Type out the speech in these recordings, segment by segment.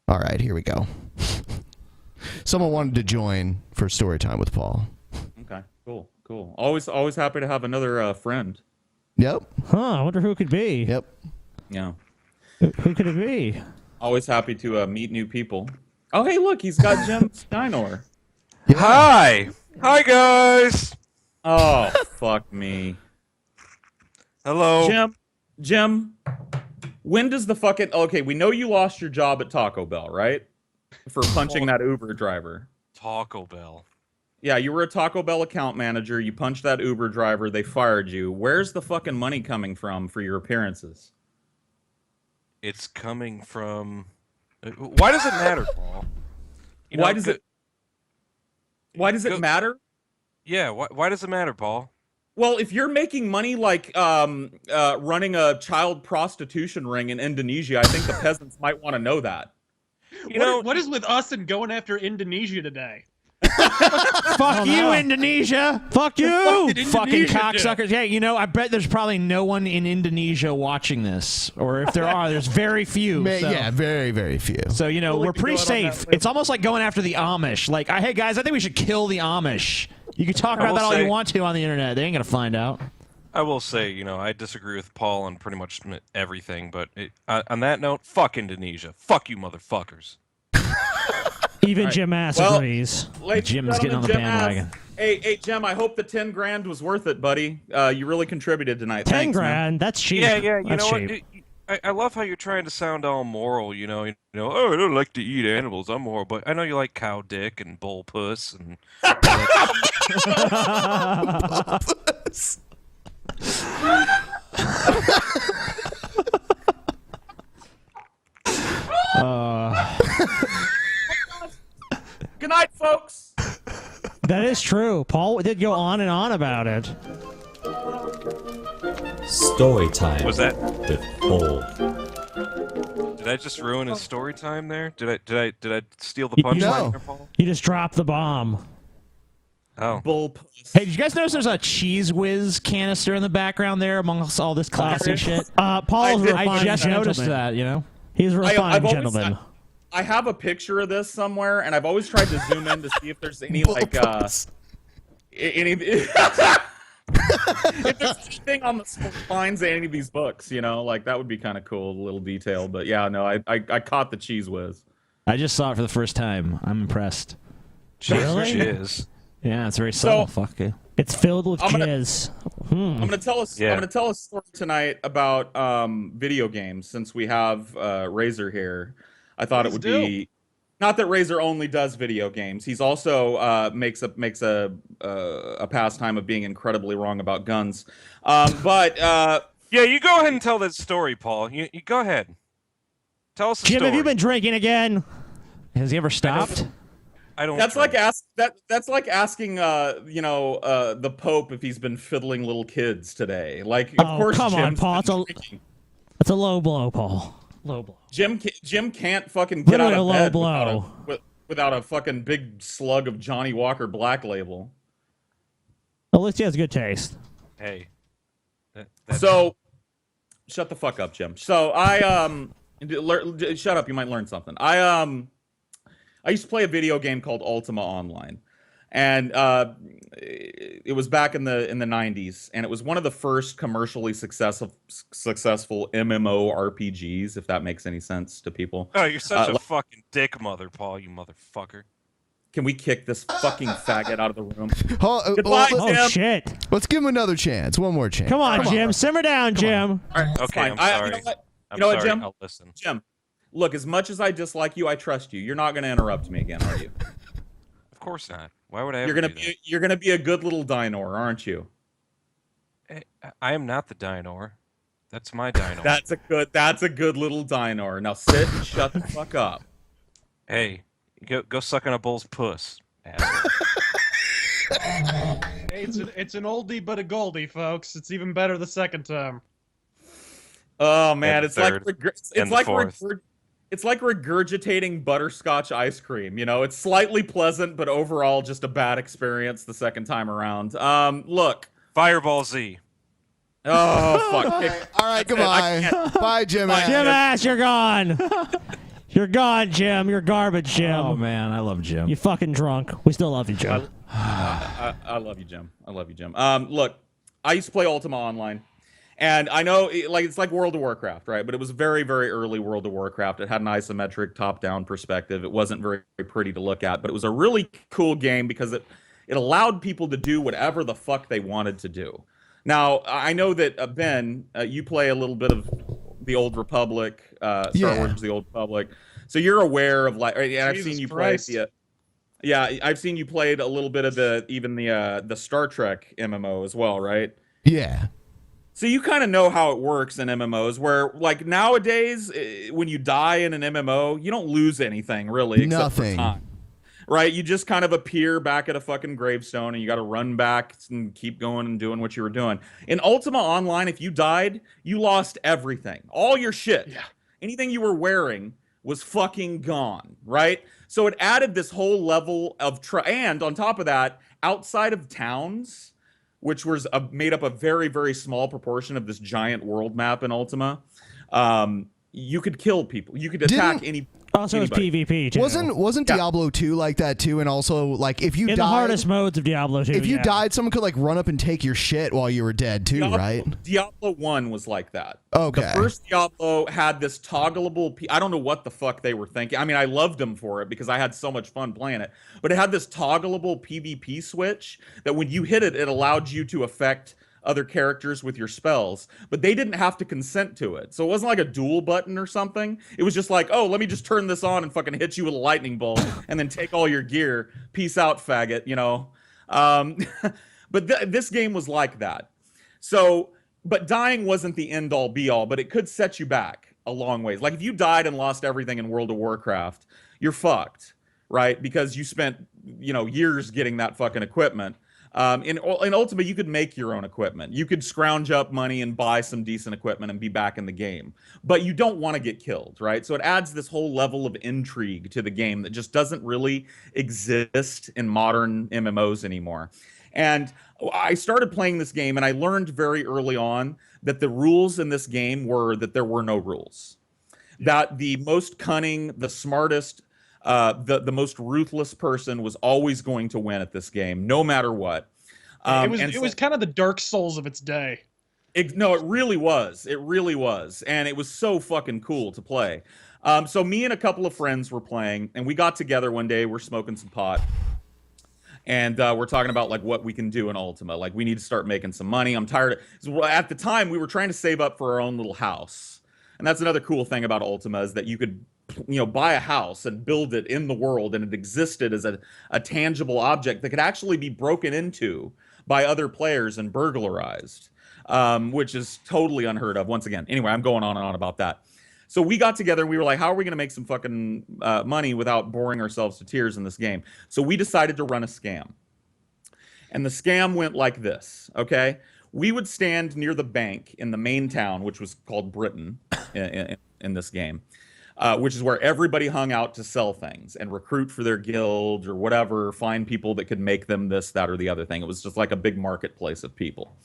All right, here we go. Someone wanted to join for story time with Paul. Okay, cool. Always happy to have another friend. Yep. Huh, I wonder who it could be. Yep. Yeah. Who could it be? Always happy to meet new people. Oh, hey, look, he's got Jim Steinor. Yeah. Hi, guys. Oh, fuck me. Hello. Jim, when does the fucking... Okay, we know you lost your job at Taco Bell, right? For punching that Uber driver. Taco Bell. Yeah, you were a Taco Bell account manager. You punched that Uber driver. They fired you. Where's the fucking money coming from for your appearances? It's coming from... Why does it matter, Paul? Why does it matter? Yeah, why does it matter, Paul? Well, if you're making money like running a child prostitution ring in Indonesia, I think the peasants might want to know that. What is with us and going after Indonesia today? Fuck you, Indonesia! Fuck you! Fucking Indonesia cocksuckers. Yeah, I bet there's probably no one in Indonesia watching this. Or if there are, there's very few. So. Yeah, very, very few. So, we're pretty safe. It's almost like going after the Amish. Like, hey, guys, I think we should kill the Amish. You can talk about that all you want to on the internet. They ain't going to find out. I will say, I disagree with Paul on pretty much everything, but on that note, fuck Indonesia. Fuck you, motherfuckers. Even Jim Ass agrees. Jim's getting on the bandwagon. Hey, Jim, I hope the 10 grand was worth it, buddy. You really contributed tonight. 10 Thanks, grand? Man. That's cheap. Yeah, you that's know cheap. what? I love how you're trying to sound all moral, oh, I don't like to eat animals, I'm moral, but I know you like cow dick and bull puss and... Good night, folks. That is true. Paul did go on and on about it. Storytime. Was that with Paul? Did I just ruin his story time there? Did I steal the punchline there, Paul? You just dropped the bomb. Oh. Bull. Hey, did you guys notice there's a Cheese Whiz canister in the background there amongst all this classy shit? Paul's a refined just gentleman. noticed that, He's a refined gentleman. I have a picture of this somewhere, and I've always tried to zoom in to see if there's any, like, if there's anything on the spines of any of these books, like, that would be kind of cool, a little detail. But yeah, no, I caught the Cheese Whiz. I just saw it for the first time. I'm impressed. Really? Jizz. Yeah, it's very subtle. Fuck you. It's filled with jizz. I'm gonna tell us. I'm gonna tell a story tonight about video games. Since we have Razor here, I thought it would be not that Razor only does video games. He's also makes a pastime of being incredibly wrong about guns. Yeah, you go ahead and tell that story, Paul. You go ahead. Tell us. Jim, have you been drinking again? Has he ever stopped? I don't. That's like asking the Pope if he's been fiddling little kids today. Like, of course, come Jim's on, Paul. It's a low blow, Paul. Low blow. Jim can't fucking get out of bed blow. without a fucking big slug of Johnny Walker Black Label. At least he has good taste. Hey. So, shut the fuck up, Jim. So shut up. You might learn something. I used to play a video game called Ultima Online, and it was back in the 90s, and it was one of the first commercially successful MMORPGs, if that makes any sense to people. Oh, you're such a fucking dick mother, Paul, you motherfucker. Can we kick this fucking faggot out of the room? Goodbye, Jim. Oh, shit. Let's give him another chance. One more chance. Come on, Jim. Simmer down, Jim. All right, okay, fine. I'm sorry. You know what, Jim? I'll listen. Jim, look, as much as I dislike you, I trust you. You're not going to interrupt me again, are you? Of course not. Why would I ever You're gonna be a good little dinosaur, aren't you? I am not the dinosaur. That's my dinosaur. That's a good little dinosaur. Now sit and shut the fuck up. Hey, go suck on a bull's puss. It's an oldie but a goldie, folks. It's even better the second time. Oh man, it's like fourth. regurgitating butterscotch ice cream. It's slightly pleasant, but overall just a bad experience the second time around. Look, Fireball Z. Oh fuck! All right, goodbye. Bye, Jim. Jim Ass, you're gone. You're gone, Jim. You're garbage, Jim. Oh man, I love Jim. You fucking drunk. We still love you, Jim. I love you, Jim. I love you, Jim. Look, I used to play Ultima Online, and I know it's like World of Warcraft, right? But it was very, very early World of Warcraft. It had an isometric top-down perspective. It wasn't very, very pretty to look at, but it was a really cool game because it allowed people to do whatever the fuck they wanted to do. Now, I know that Ben, you play a little bit of the Old Republic, Star Wars: The Old Republic, so you're aware of like. And I've seen you play I've seen you played a little bit of the Star Trek MMO as well, right? Yeah. So you kind of know how it works in MMOs, where like nowadays, when you die in an MMO, you don't lose anything really, except for time. Right, you just kind of appear back at a fucking gravestone, and you got to run back and keep going and doing what you were doing. In Ultima Online, if you died, you lost everything, all your shit. Yeah. Anything you were wearing was fucking gone. Right, so it added this whole level of and on top of that, outside of towns, which was made up a very, very small proportion of this giant world map in Ultima, you could kill people. You could attack any. Also, it's PvP too. Wasn't Diablo 2 like that too? And also, like, if you died, the hardest modes of Diablo 2, if you died, someone could like run up and take your shit while you were dead too, right? Diablo 1 was like that. Okay. The first Diablo had this toggleable. I don't know what the fuck they were thinking. I mean, I loved them for it because I had so much fun playing it. But it had this toggleable PvP switch that when you hit it, it allowed you to affect other characters with your spells, but they didn't have to consent to it. So it wasn't like a dual button or something. It was just like, oh, let me just turn this on and fucking hit you with a lightning bolt and then take all your gear. Peace out, faggot, you know? But this game was like that. So, but dying wasn't the end all be all, but it could set you back a long ways. Like if you died and lost everything in World of Warcraft, you're fucked, right? Because you spent, years getting that fucking equipment. In Ultima, you could make your own equipment. You could scrounge up money and buy some decent equipment and be back in the game. But you don't want to get killed, right? So it adds this whole level of intrigue to the game that just doesn't really exist in modern MMOs anymore. And I started playing this game, and I learned very early on that the rules in this game were that there were no rules. That the most cunning, the smartest, the most ruthless person was always going to win at this game, no matter what. It was kind of the Dark Souls of its day. No, it really was. It really was. And it was so fucking cool to play. So me and a couple of friends were playing, and we got together one day. We're smoking some pot. And we're talking about like what we can do in Ultima. Like we need to start making some money. I'm tired of... At the time, we were trying to save up for our own little house. And that's another cool thing about Ultima is that you could buy a house and build it in the world, and it existed as a tangible object that could actually be broken into by other players and burglarized, which is totally unheard of. Once again, anyway, I'm going on and on about that. So we got together and we were like, how are we going to make some fucking money without boring ourselves to tears in this game? So we decided to run a scam. And the scam went like this, okay? We would stand near the bank in the main town, which was called Britain in this game. Which is where everybody hung out to sell things and recruit for their guild or whatever, find people that could make them this, that, or the other thing. It was just like a big marketplace of people.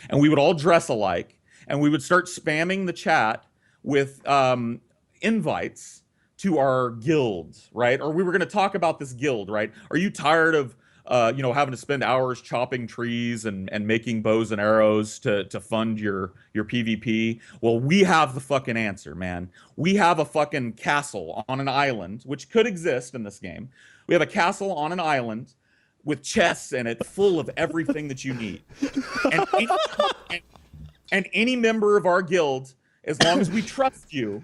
And we would all dress alike, and we would start spamming the chat with invites to our guild, right? Or we were going to talk about this guild, right? Are you tired of having to spend hours chopping trees and making bows and arrows to fund your PvP? Well, we have the fucking answer, man. We have a fucking castle on an island, which could exist in this game. We have a castle on an island with chests in it full of everything that you need. And any member of our guild, as long as we trust you,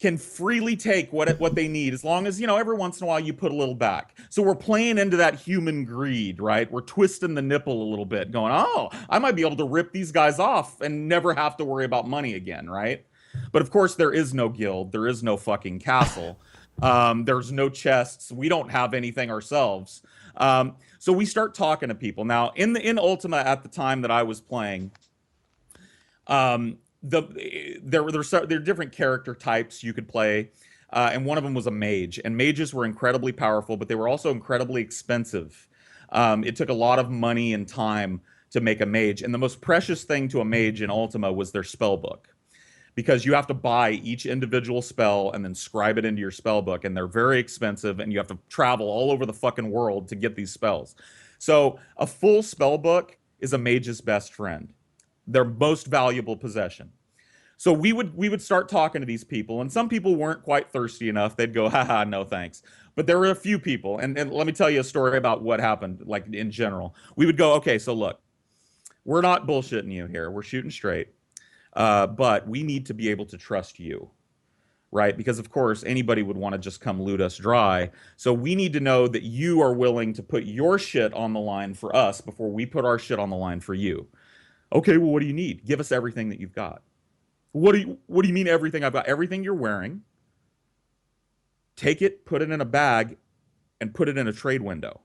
can freely take what they need, as long as, every once in a while you put a little back. So we're playing into that human greed, right? We're twisting the nipple a little bit, going, oh, I might be able to rip these guys off and never have to worry about money again, right? But of course, there is no guild. There is no fucking castle. There's no chests. We don't have anything ourselves. So we start talking to people. Now, in Ultima at the time that I was playing, there are different character types you could play, and one of them was a mage. And mages were incredibly powerful, but they were also incredibly expensive. It took a lot of money and time to make a mage, and the most precious thing to a mage in Ultima was their spell book, because you have to buy each individual spell and then scribe it into your spell book, and they're very expensive, and you have to travel all over the fucking world to get these spells. So a full spell book is a mage's best friend, their most valuable possession. So we would start talking to these people, and some people weren't quite thirsty enough. They'd go, haha, no thanks. But there were a few people, and let me tell you a story about what happened, like in general. We would go, okay, so look, we're not bullshitting you here. We're shooting straight. But we need to be able to trust you, right? Because, of course, anybody would want to just come loot us dry. So we need to know that you are willing to put your shit on the line for us before we put our shit on the line for you. Okay, well, what do you need? Give us everything that you've got. What do you mean everything I've got? Everything you're wearing. Take it, put it in a bag, and put it in a trade window.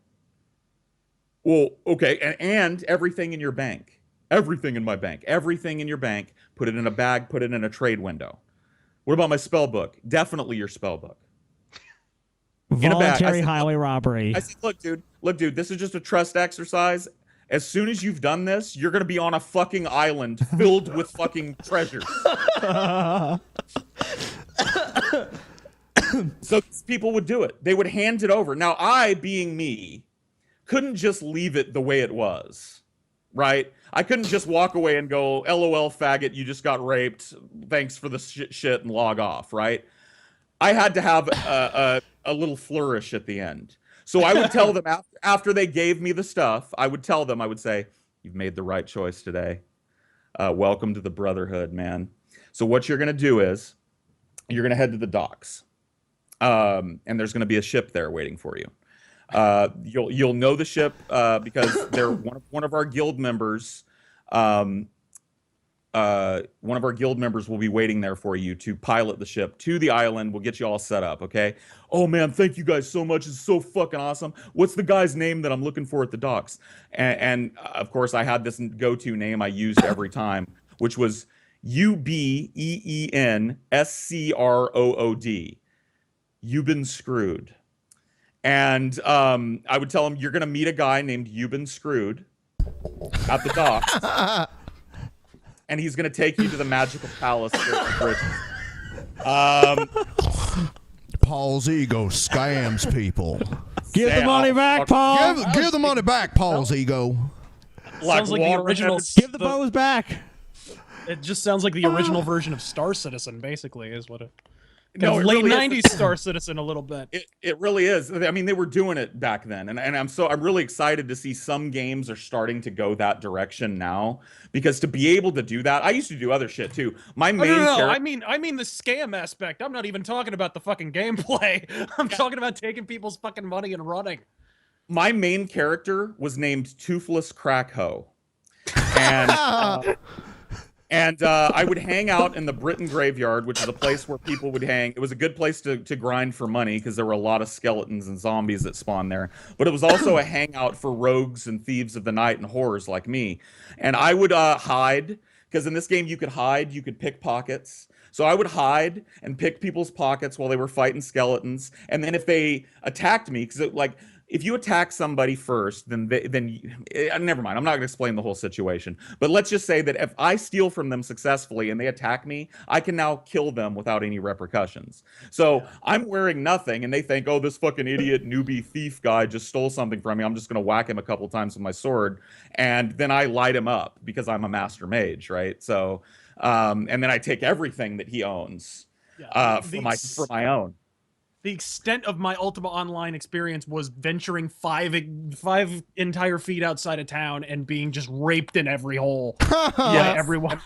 Well, okay, and everything in your bank. Everything in my bank. Everything in your bank. Put it in a bag, put it in a trade window. What about my spell book? Definitely your spell book. Voluntary highway robbery. I said, look, dude, this is just a trust exercise. As soon as you've done this, you're going to be on a fucking island filled with fucking treasures. So people would do it. They would hand it over. Now, I, being me, couldn't just leave it the way it was, right? I couldn't just walk away and go, LOL, faggot, you just got raped. Thanks for the shit and log off, right? I had to have a little flourish at the end. So I would tell them after they gave me the stuff, I would tell them, I would say, you've made the right choice today. Welcome to the Brotherhood, man. So what you're going to do is you're going to head to the docks. And there's going to be a ship there waiting for you. You'll know the ship because they're one of our guild members. One of our guild members will be waiting there for you to pilot the ship to the island. We'll get you all set up, okay? Oh man, thank you guys so much. It's so fucking awesome. What's the guy's name that I'm looking for at the docks? And of course, I had this go-to name I used every time, which was UBEENSCROOD. You've been screwed. And I would tell him, you're going to meet a guy named You've Been Screwed at the docks. And he's going to take you to the magical palace. Paulsego scams people. Give the money back, Paul. Give the money back, Paulsego. Sounds like the original. Give the bows back. It just sounds like the original version of Star Citizen, basically, is what it. No, late really 90s Star Citizen a little bit. It really is. I mean, they were doing it back then, and I'm really excited to see some games are starting to go that direction now, because to be able to do that, I used to do other shit too. My main I mean the scam aspect. I'm not even talking about the fucking gameplay. I'm talking about taking people's fucking money and running. My main character was named Toothless Crackho, and I would hang out in the Britain Graveyard, which is a place where people would hang. It was a good place to grind for money because there were a lot of skeletons and zombies that spawned there. But it was also a hangout for rogues and thieves of the night and whores like me. And I would hide, because in this game you could hide, you could pick pockets. So I would hide and pick people's pockets while they were fighting skeletons. And then if they attacked me, because if you attack somebody first, then never mind. I'm not going to explain the whole situation. But let's just say that if I steal from them successfully and they attack me, I can now kill them without any repercussions. So I'm wearing nothing, and they think, oh, this fucking idiot newbie thief guy just stole something from me. I'm just going to whack him a couple times with my sword, and then I light him up because I'm a master mage, right? So, and then I take everything that he owns for my own. The extent of my Ultima Online experience was venturing five entire feet outside of town and being just raped in every hole by everyone.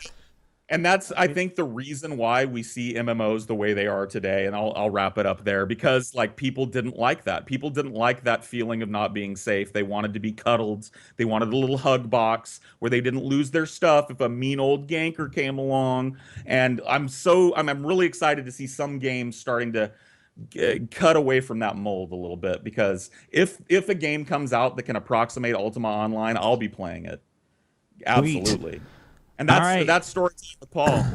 And that's, I think, the reason why we see MMOs the way they are today. And I'll wrap it up there, because people didn't like that. People didn't like that feeling of not being safe. They wanted to be cuddled. They wanted a little hug box where they didn't lose their stuff if a mean old ganker came along. And I'm really excited to see some games starting to cut away from that mold a little bit, because if a game comes out that can approximate Ultima Online, I'll be playing it. Absolutely. And that's Storytime with Paul.